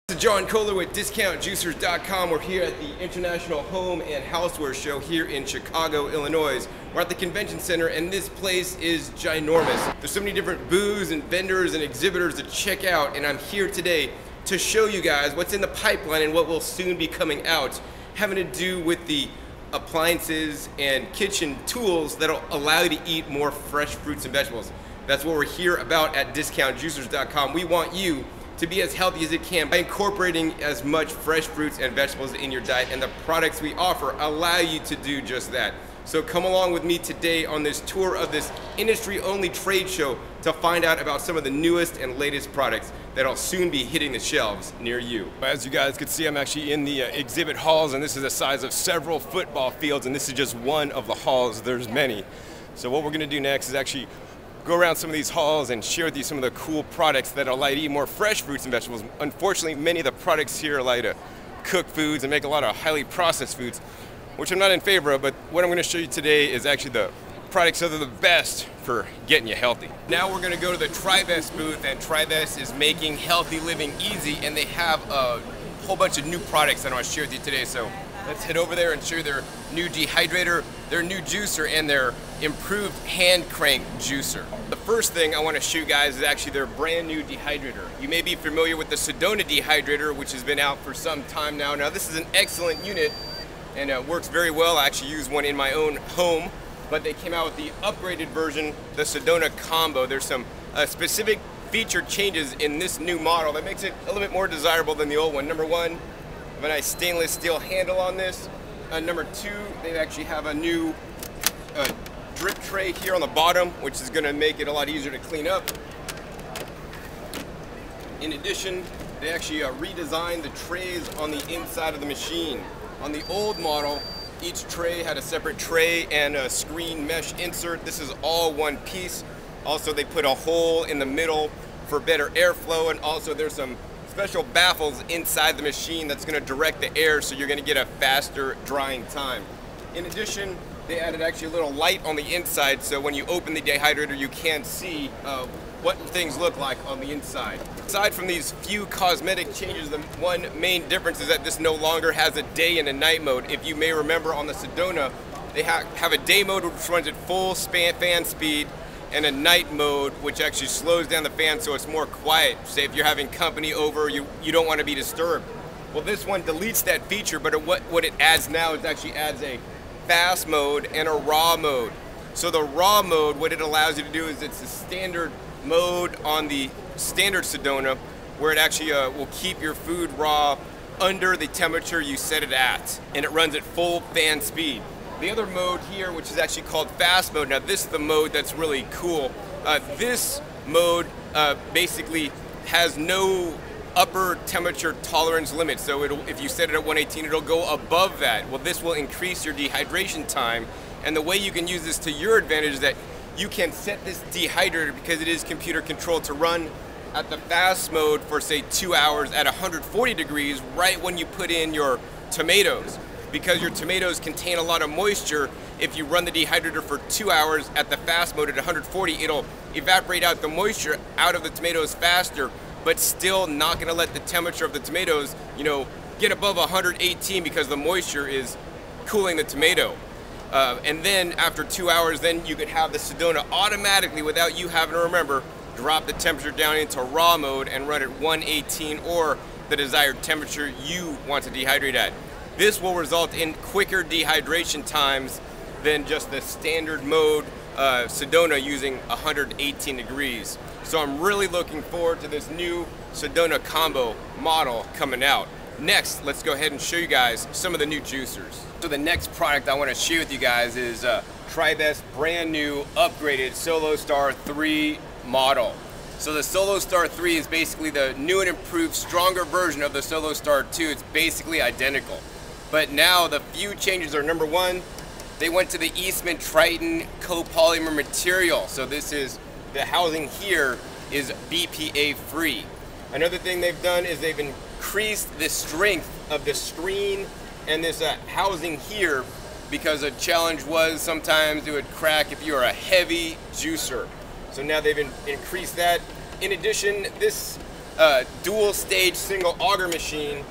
This is John Kohler with DiscountJuicers.com. We're here at the International Home and Houseware Show here in Chicago, Illinois. We're at the convention center and this place is ginormous. There's so many different booths and vendors and exhibitors to check out, and I'm here today to show you guys what's in the pipeline and what will soon be coming out, having to do with the appliances and kitchen tools that'll allow you to eat more fresh fruits and vegetables. That's what we're here about at DiscountJuicers.com. We want you to be as healthy as it can by incorporating as much fresh fruits and vegetables in your diet, and the products we offer allow you to do just that. So come along with me today on this tour of this industry-only trade show to find out about some of the newest and latest products that'll soon be hitting the shelves near you. As you guys can see, I'm actually in the exhibit halls, and this is the size of several football fields, and this is just one of the halls. There's many. So what we're gonna do next is actually go around some of these halls and share with you some of the cool products that allow you to eat more fresh fruits and vegetables. Unfortunately, many of the products here allow you to cook foods and make a lot of highly processed foods, which I'm not in favor of, but what I'm gonna show you today is actually the products that are the best for getting you healthy. Now we're gonna go to the Tribest booth, and Tribest is making healthy living easy, and they have a whole bunch of new products that I wanna share with you today. So let's head over there and show you their new dehydrator, their new juicer, and their improved hand crank juicer. The first thing I want to show you guys is actually their brand new dehydrator. You may be familiar with the Sedona dehydrator, which has been out for some time now. Now this is an excellent unit and it works very well. I actually use one in my own home, but they came out with the upgraded version, the Sedona Combo. There's some specific feature changes in this new model that makes it a little bit more desirable than the old one. Number one, a nice stainless steel handle on this. Number two, they actually have a new drip tray here on the bottom, which is going to make it a lot easier to clean up. In addition, they actually redesigned the trays on the inside of the machine. On the old model, each tray had a separate tray and a screen mesh insert. This is all one piece. Also, they put a hole in the middle for better airflow, and also there's some special baffles inside the machine that's going to direct the air, so you're going to get a faster drying time. In addition, they added actually a little light on the inside, so when you open the dehydrator you can see what things look like on the inside. Aside from these few cosmetic changes, the one main difference is that this no longer has a day and a night mode. If you may remember, on the Sedona, they have a day mode which runs at full fan speed, and a night mode which actually slows down the fan so it's more quiet. Say if you're having company over, you don't want to be disturbed. Well, this one deletes that feature, but what it adds now is actually adds a fast mode and a raw mode. So the raw mode, what it allows you to do is it's the standard mode on the standard Sedona, where it actually will keep your food raw under the temperature you set it at, and it runs at full fan speed. The other mode here, which is actually called fast mode, now this is the mode that's really cool. This mode basically has no upper temperature tolerance limit, so if you set it at 118, it'll go above that. Well, this will increase your dehydration time, and the way you can use this to your advantage is that you can set this dehydrator, because it is computer controlled, to run at the fast mode for say 2 hours at 140 degrees right when you put in your tomatoes. Because your tomatoes contain a lot of moisture, if you run the dehydrator for 2 hours at the fast mode at 140, it'll evaporate out the moisture out of the tomatoes faster, but still not going to let the temperature of the tomatoes, get above 118, because the moisture is cooling the tomato. And then after 2 hours, then you could have the Sedona automatically, without you having to remember, drop the temperature down into raw mode and run at 118 or the desired temperature you want to dehydrate at. This will result in quicker dehydration times than just the standard mode Sedona using 118 degrees. So I'm really looking forward to this new Sedona Combo model coming out. Next, let's go ahead and show you guys some of the new juicers. So the next product I want to share with you guys is Tribest brand new upgraded Solostar 3 model. So the Solostar 3 is basically the new and improved, stronger version of the Solostar 2. It's basically identical. But now the few changes are, number one, they went to the Eastman Triton copolymer material. So this is, the housing here is BPA free. Another thing they've done is they've increased the strength of the screen and this housing here, because a challenge was sometimes it would crack if you are a heavy juicer. So now they've increased that. In addition, this dual stage single auger machine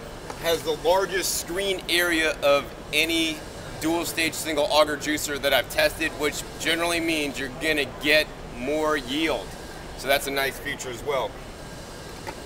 has the largest screen area of any dual stage single auger juicer that I've tested, which generally means you're gonna get more yield. So that's a nice feature as well.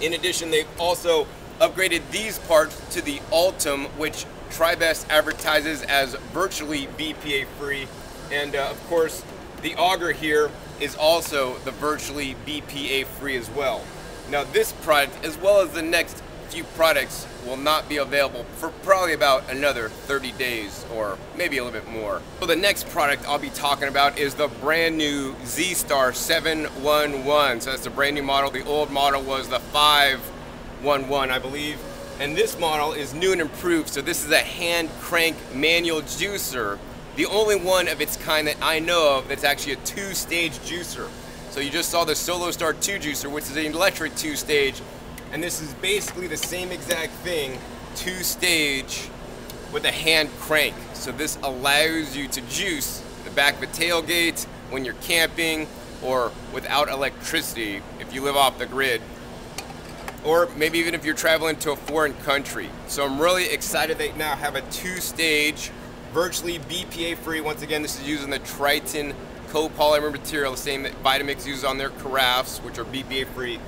In addition, they've also upgraded these parts to the Ultim, which Tribest advertises as virtually BPA free. And of course, the auger here is also the virtually BPA free as well. Now this product, as well as the next few products, will not be available for probably about another 30 days or maybe a little bit more. So the next product I'll be talking about is the brand new ZStar 711. So that's a brand new model. The old model was the 511, I believe. And this model is new and improved. So this is a hand crank manual juicer. The only one of its kind that I know of that's actually a two-stage juicer. So you just saw the Solostar 2 juicer, which is an electric two-stage. And this is basically the same exact thing, two-stage with a hand crank. So this allows you to juice the back of a tailgate when you're camping or without electricity if you live off the grid, or maybe even if you're traveling to a foreign country. So I'm really excited they now have a two-stage, virtually BPA free. Once again, this is using the Triton copolymer material, the same that Vitamix uses on their carafes, which are BPA free.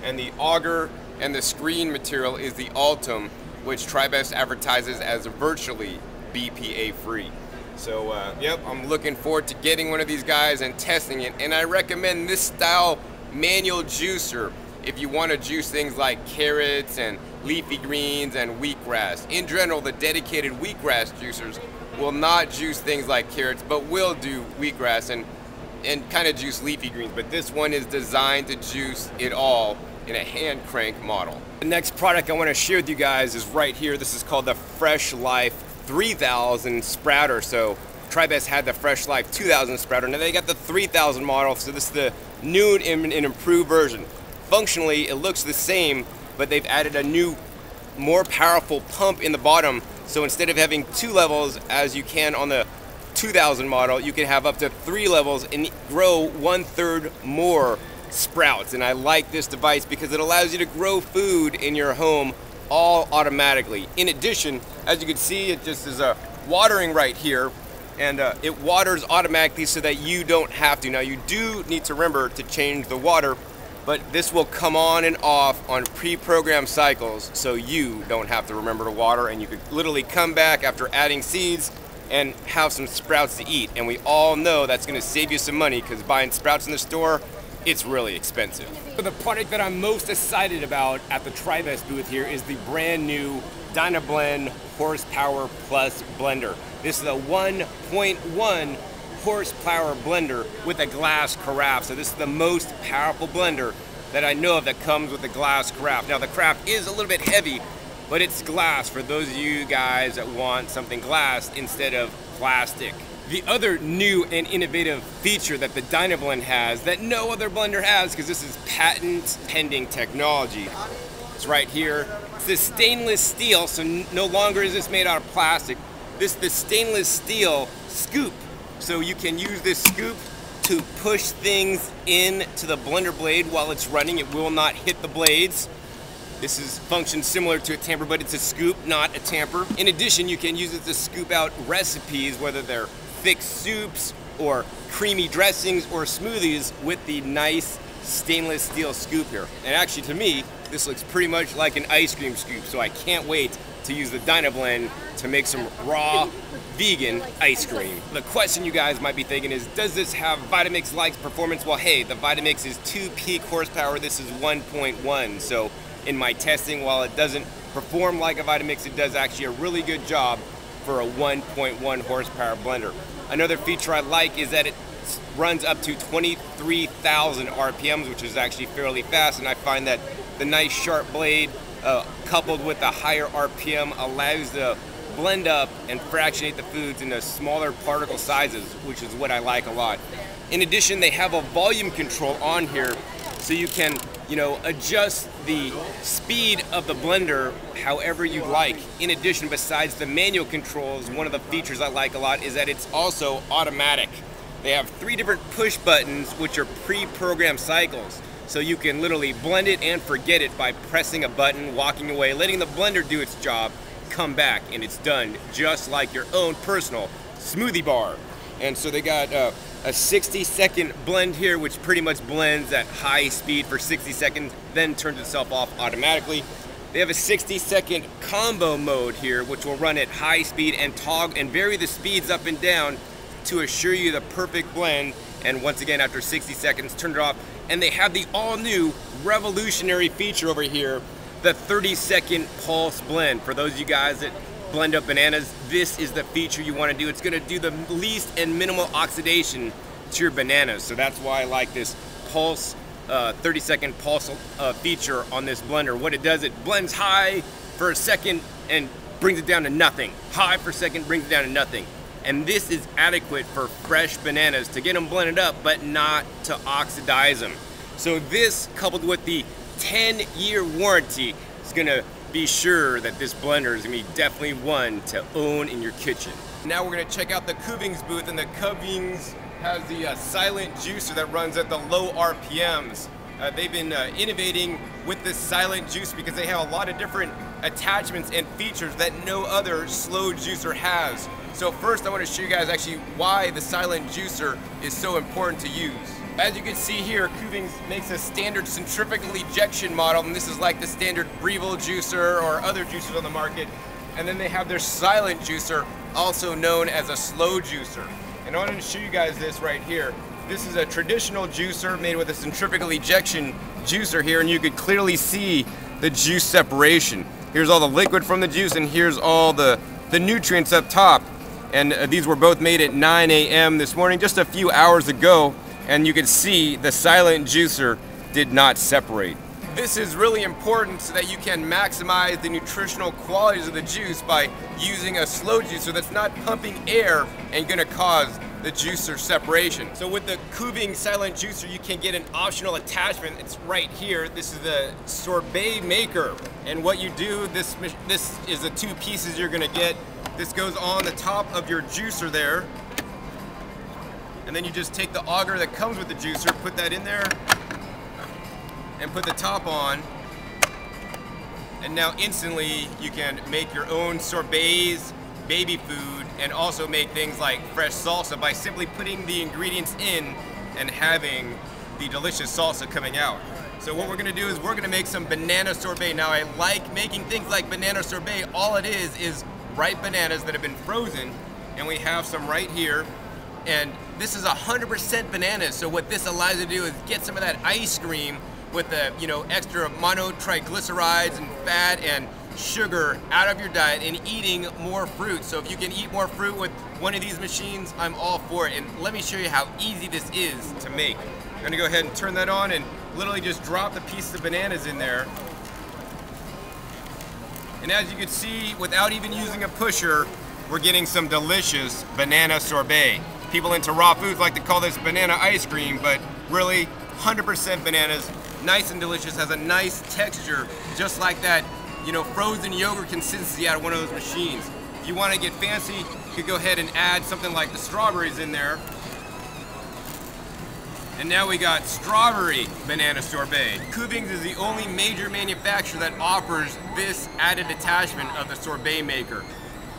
And the auger and the screen material is the Ultim, which Tribest advertises as virtually BPA free. So yep, I'm looking forward to getting one of these guys and testing it. And I recommend this style manual juicer if you want to juice things like carrots and leafy greens and wheatgrass. In general, the dedicated wheatgrass juicers will not juice things like carrots, but will do wheatgrass and kind of juice leafy greens. But this one is designed to juice it all in a hand crank model. The next product I want to share with you guys is right here. This is called the Fresh Life 3000 sprouter. So Tribest had the Fresh Life 2000 sprouter. Now they got the 3000 model, so this is the new and improved version. Functionally, it looks the same, but they've added a new, more powerful pump in the bottom. So instead of having 2 levels as you can on the 2000 model, you can have up to 3 levels and grow 1/3 more sprouts. And I like this device because it allows you to grow food in your home all automatically. In addition, as you can see, it just is a watering right here, and it waters automatically so that you don't have to. Now you do need to remember to change the water, but this will come on and off on pre-programmed cycles, so you don't have to remember to water, and you could literally come back after adding seeds and have some sprouts to eat. And we all know that's gonna save you some money, because buying sprouts in the store, it's really expensive. So the product that I'm most excited about at the Tribest booth here is the brand new Dynablend Horsepower Plus blender. This is a 1.1 horsepower blender with a glass carafe. So this is the most powerful blender that I know of that comes with a glass carafe. Now the carafe is a little bit heavy, but it's glass for those of you guys that want something glass instead of plastic. The other new and innovative feature that the Dynablend has that no other blender has, because this is patent pending technology, it's right here. It's this stainless steel, so no longer is this made out of plastic. This is the stainless steel scoop. So you can use this scoop to push things into the blender blade while it's running. It will not hit the blades. This is functions similar to a tamper, but it's a scoop, not a tamper. In addition, you can use it to scoop out recipes, whether they're thick soups or creamy dressings or smoothies, with the nice stainless steel scoop here. And actually, to me, this looks pretty much like an ice cream scoop, so I can't wait to use the Dynablend to make some raw vegan ice cream. The question you guys might be thinking is, does this have Vitamix-like performance? Well, hey, the Vitamix is 2 peak horsepower, this is 1.1. So in my testing, while it doesn't perform like a Vitamix, it does actually a really good job for a 1.1 horsepower blender. Another feature I like is that it runs up to 23,000 RPMs, which is actually fairly fast, and I find that the nice sharp blade coupled with the higher RPM allows the blend up and fractionate the foods into smaller particle sizes, which is what I like a lot. In addition, they have a volume control on here, so you can, adjust the speed of the blender however you like. In addition, besides the manual controls, one of the features I like a lot is that it's also automatic. They have 3 different push buttons, which are pre-programmed cycles. So you can literally blend it and forget it by pressing a button, walking away, letting the blender do its job, come back, and it's done just like your own personal smoothie bar. And so they got a 60-second blend here, which pretty much blends at high speed for 60 seconds, then turns itself off automatically. They have a 60-second combo mode here, which will run at high speed and toggle and vary the speeds up and down to assure you the perfect blend. And once again, after 60 seconds, turn it off. And they have the all-new revolutionary feature over here, the 30-second pulse blend. For those of you guys that blend up bananas, this is the feature you want to do. It's going to do the least and minimal oxidation to your bananas. So that's why I like this pulse, 30-second pulse feature on this blender. What it does, it blends high for a second and brings it down to nothing. High for a second, brings it down to nothing. And this is adequate for fresh bananas to get them blended up, but not to oxidize them. So this, coupled with the 10-year warranty, is gonna be sure that this blender is gonna be definitely one to own in your kitchen. Now we're gonna check out the Kuvings booth, and the Kuvings has the silent juicer that runs at the low RPMs. They've been innovating with this silent juice because they have a lot of different attachments and features that no other slow juicer has. So first I want to show you guys actually why the silent juicer is so important to use. As you can see here, Kuvings makes a standard centrifugal ejection model, and this is like the standard Breville juicer or other juicers on the market. And then they have their silent juicer, also known as a slow juicer. And I wanted to show you guys this right here. This is a traditional juicer made with a centrifugal ejection juicer here, and you could clearly see the juice separation. Here's all the liquid from the juice, and here's all the nutrients up top. And these were both made at 9 a.m. this morning, just a few hours ago, and you can see the silent juicer did not separate. This is really important so that you can maximize the nutritional qualities of the juice by using a slow juicer that's not pumping air and gonna cause the juicer separation. So with the Kuvings silent juicer, you can get an optional attachment. It's right here. This is the Sorbet Maker. And what you do, this is the two pieces you're gonna get. This goes on the top of your juicer there. And then you just take the auger that comes with the juicer, put that in there, and put the top on. And now instantly you can make your own sorbets, baby food, and also make things like fresh salsa by simply putting the ingredients in and having the delicious salsa coming out. So what we're gonna do is we're gonna make some banana sorbet. Now I like making things like banana sorbet. All it is ripe bananas that have been frozen, and we have some right here. And this is 100% bananas, so what this allows you to do is get some of that ice cream with the extra monotriglycerides and fat and sugar out of your diet and eating more fruit. So if you can eat more fruit with one of these machines, I'm all for it. And let me show you how easy this is to make. I'm gonna go ahead and turn that on and literally just drop the piece of bananas in there. And as you can see, without even using a pusher, we're getting some delicious banana sorbet. People into raw foods like to call this banana ice cream, but really 100% bananas, nice and delicious, has a nice texture, just like that, frozen yogurt consistency out of one of those machines. If you want to get fancy, you could go ahead and add something like the strawberries in there. And now we got strawberry banana sorbet. Kuvings is the only major manufacturer that offers this added attachment of the Sorbet Maker.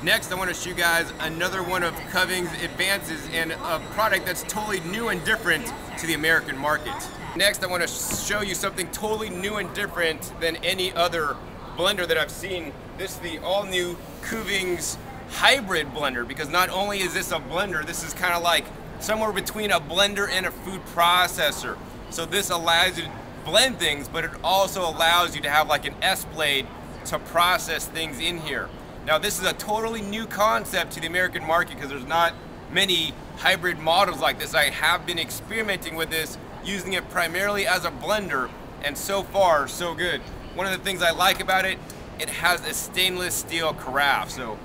Next, I want to show you guys another one of Kuvings' advances and a product that's totally new and different to the American market. Next, I want to show you something totally new and different than any other blender that I've seen. This is the all-new Kuvings hybrid blender, because not only is this a blender, this is kind of like somewhere between a blender and a food processor. So this allows you to blend things, but it also allows you to have like an S-blade to process things in here. Now this is a totally new concept to the American market because there's not many hybrid models like this. I have been experimenting with this, using it primarily as a blender, and so far, so good. One of the things I like about it, it has a stainless steel carafe. So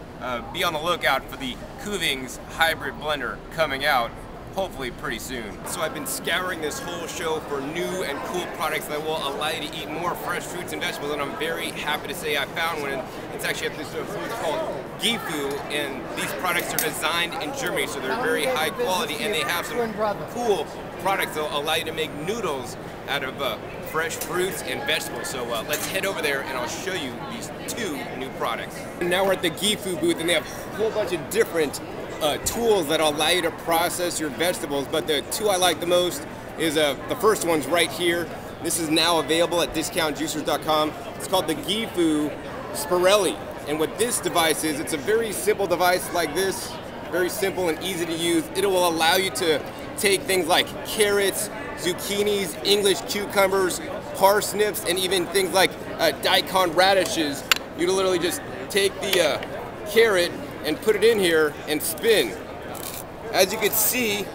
be on the lookout for the Kuvings hybrid blender coming out. hopefully pretty soon. So I've been scouring this whole show for new and cool products that will allow you to eat more fresh fruits and vegetables, and I'm very happy to say I found one. It's actually at this food called GEFU, and these products are designed in Germany, so they're very high quality, and they have some cool products that will allow you to make noodles out of fresh fruits and vegetables. So let's head over there and I'll show you these two new products. And now we're at the GEFU booth, and they have a whole bunch of different tools that allow you to process your vegetables, but the two I like the most is the first one's right here. This is now available at discountjuicers.com. It's called the GEFU Spirelli, and what this device is, it's a very simple device like this, very simple and easy to use. It will allow you to take things like carrots, zucchinis, English cucumbers, parsnips, and even things like daikon radishes. You literally just take the carrot and put it in here and spin. As you can see,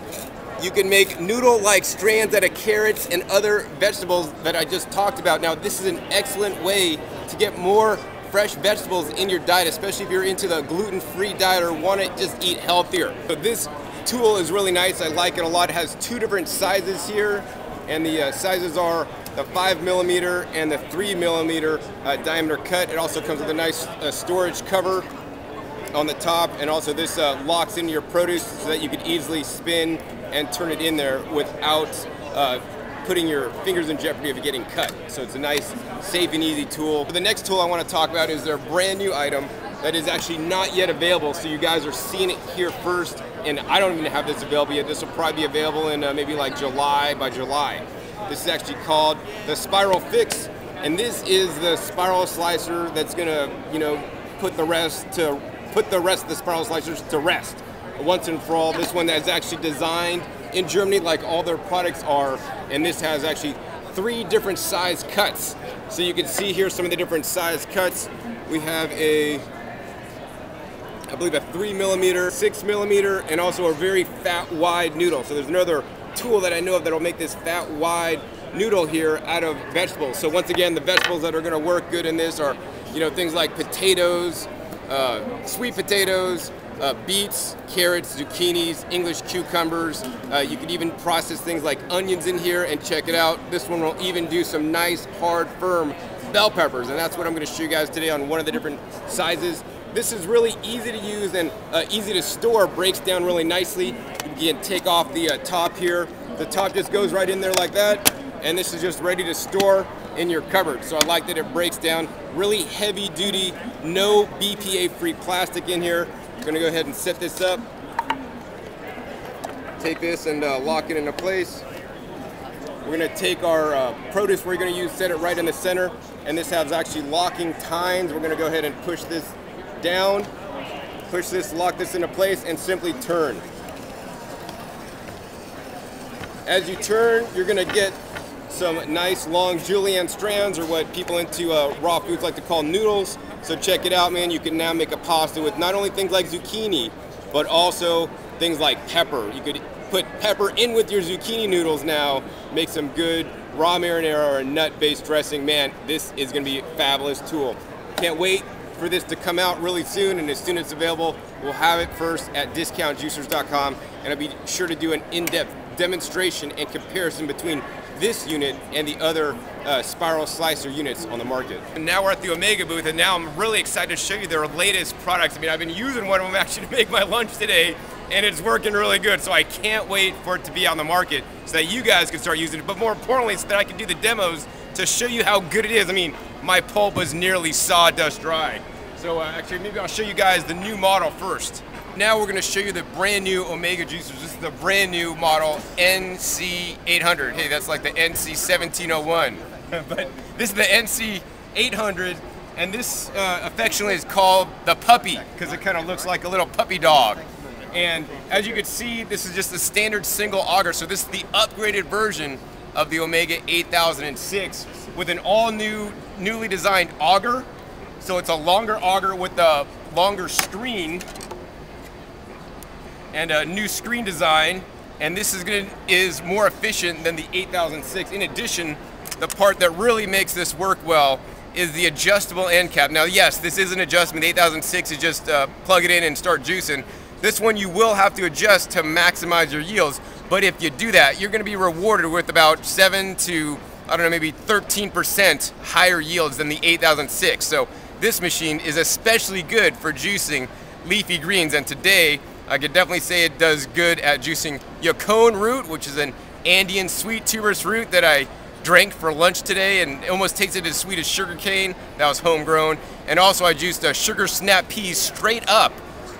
you can make noodle-like strands out of carrots and other vegetables that I just talked about. Now, this is an excellent way to get more fresh vegetables in your diet, especially if you're into the gluten-free diet or want to just eat healthier. So this tool is really nice. I like it a lot. It has two different sizes here, and the sizes are the 5mm and the 3mm diameter cut. It also comes with a nice storage cover on the top, and also this locks into your produce so that you could easily spin and turn it in there without putting your fingers in jeopardy of getting cut. So it's a nice, safe and easy tool. The next tool I want to talk about is their brand new item that is actually not yet available, so you guys are seeing it here first, and I don't even have this available yet. This will probably be available in maybe like by July. This is actually called the SpiralFix, and this is the spiral slicer that's gonna, put the rest of the spiral slicers to rest once and for all. This one that is actually designed in Germany like all their products are, and this has actually 3 different size cuts. So you can see here some of the different size cuts. We have I believe a 3mm, 6mm, and also a very fat wide noodle. So there's another tool that I know of that will make this fat wide noodle here out of vegetables. So once again, the vegetables that are going to work good in this are things like potatoes, sweet potatoes, beets, carrots, zucchinis, English cucumbers. You could even process things like onions in here, and check it out. This one will even do some nice, hard, firm bell peppers, and that's what I'm going to show you guys today on one of the different sizes. This is really easy to use and easy to store, breaks down really nicely. You can take off the top here. The top just goes right in there like that, and this is just ready to store in your cupboard. So I like that it breaks down. Really heavy duty, no BPA-free plastic in here. I'm gonna go ahead and set this up. Take this and lock it into place. We're gonna take our produce we're gonna use, set it right in the center, and this has actually locking tines. We're gonna go ahead and push this down, push this, lock this into place, and simply turn. As you turn, you're gonna get some nice long julienne strands, or what people into raw foods like to call noodles. So check it out, man. You can now make a pasta with not only things like zucchini, but also things like pepper. You could put pepper in with your zucchini noodles now, make some good raw marinara or nut-based dressing. Man, this is gonna be a fabulous tool. Can't wait for this to come out really soon, and as soon as it's available, we'll have it first at discountjuicers.com, and I'll be sure to do an in-depth demonstration and comparison between this unit and the other spiral slicer units on the market. And now we're at the Omega booth, and now I'm really excited to show you their latest products. I mean, I've been using one of them actually to make my lunch today, and it's working really good, so I can't wait for it to be on the market so that you guys can start using it, but more importantly, so that I can do the demos to show you how good it is. I mean, my pulp was nearly sawdust dry. So actually, maybe I'll show you guys the new model first. Now we're gonna show you the brand new Omega juicers. This is the brand new model NC800. Hey, that's like the NC1701. But this is the NC800, and this affectionately is called the puppy, because it kind of looks like a little puppy dog. And as you can see, this is just the standard single auger. So this is the upgraded version of the Omega 8006 with an all-new, newly designed auger. So it's a longer auger with a longer screen and a new screen design, and this is more efficient than the 8006. In addition, the part that really makes this work well is the adjustable end cap. Now, yes, this is an adjustment. The 8006 is just plug it in and start juicing. This one you will have to adjust to maximize your yields, But if you do that, you're going to be rewarded with about 7 to, I don't know, maybe 13% higher yields than the 8006. So this machine is especially good for juicing leafy greens. And today, I could definitely say it does good at juicing Yacon root, which is an Andean sweet tuberous root that I drank for lunch today, and it almost tastes as sweet as sugar cane. That was homegrown. And also I juiced sugar snap peas, straight up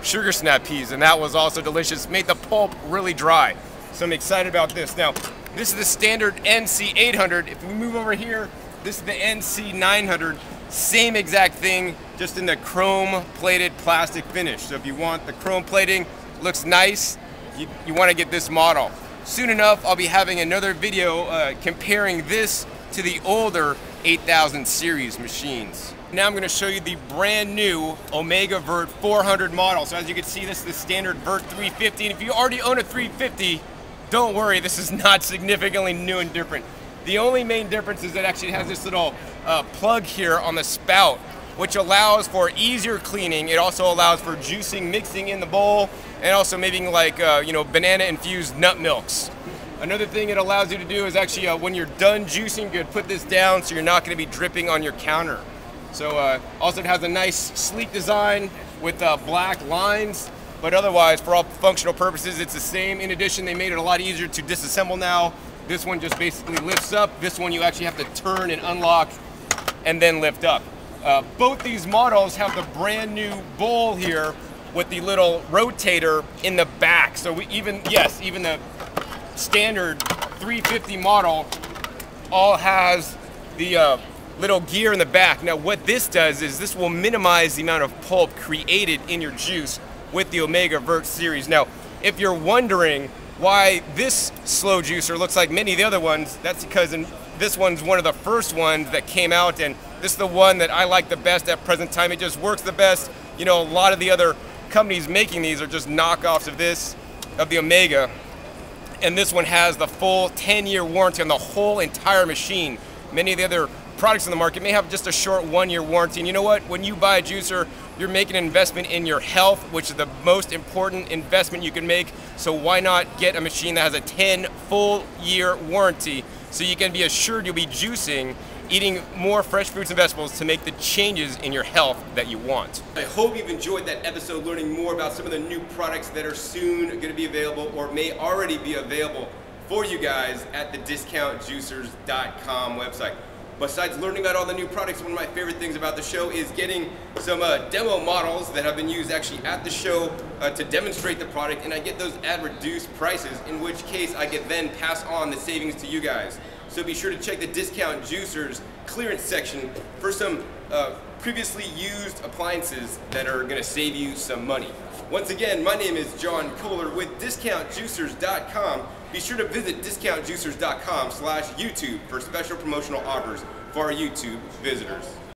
sugar snap peas, and that was also delicious. Made the pulp really dry. So I'm excited about this. Now, this is the standard NC 800. If we move over here, this is the NC 900. Same exact thing, just in the chrome plated plastic finish. So if you want the chrome plating, looks nice, you want to get this model. Soon enough, I'll be having another video comparing this to the older 8000 series machines. Now I'm going to show you the brand new Omega Vert 400 model. So as you can see, this is the standard Vert 350. And if you already own a 350, don't worry, this is not significantly new and different. The only main difference is that actually it has this little plug here on the spout, which allows for easier cleaning. It also allows for juicing, mixing in the bowl, and also making like banana infused nut milks. Another thing it allows you to do is actually when you're done juicing, you could put this down so you're not going to be dripping on your counter. So also it has a nice sleek design with black lines, but otherwise for all functional purposes it's the same. In addition, they made it a lot easier to disassemble now. This one just basically lifts up. This one you actually have to turn and unlock and then lift up. Both these models have the brand new bowl here with the little rotator in the back. So even the standard 350 model all has the little gear in the back. Now what this does is this will minimize the amount of pulp created in your juice with the Omega Vert series. Now if you're wondering why this slow juicer looks like many of the other ones, that's because this one's one of the first ones that came out, and this is the one that I like the best at present time. It just works the best. You know, a lot of the other companies making these are just knockoffs of the Omega, and this one has the full 10-year warranty on the whole entire machine. Many of the other products on the market may have just a short 1-year warranty. And you know what? When you buy a juicer, you're making an investment in your health, which is the most important investment you can make. So why not get a machine that has a 10 full year warranty so you can be assured you'll be juicing, eating more fresh fruits and vegetables to make the changes in your health that you want. I hope you've enjoyed that episode, learning more about some of the new products that are soon going to be available or may already be available for you guys at the discountjuicers.com website. Besides learning about all the new products, one of my favorite things about the show is getting some demo models that have been used actually at the show to demonstrate the product, and I get those at reduced prices, in which case I can then pass on the savings to you guys. So be sure to check the Discount Juicers clearance section for some previously used appliances that are going to save you some money. Once again, my name is John Kohler with DiscountJuicers.com. Be sure to visit DiscountJuicers.com/YouTube for special promotional offers for our YouTube visitors.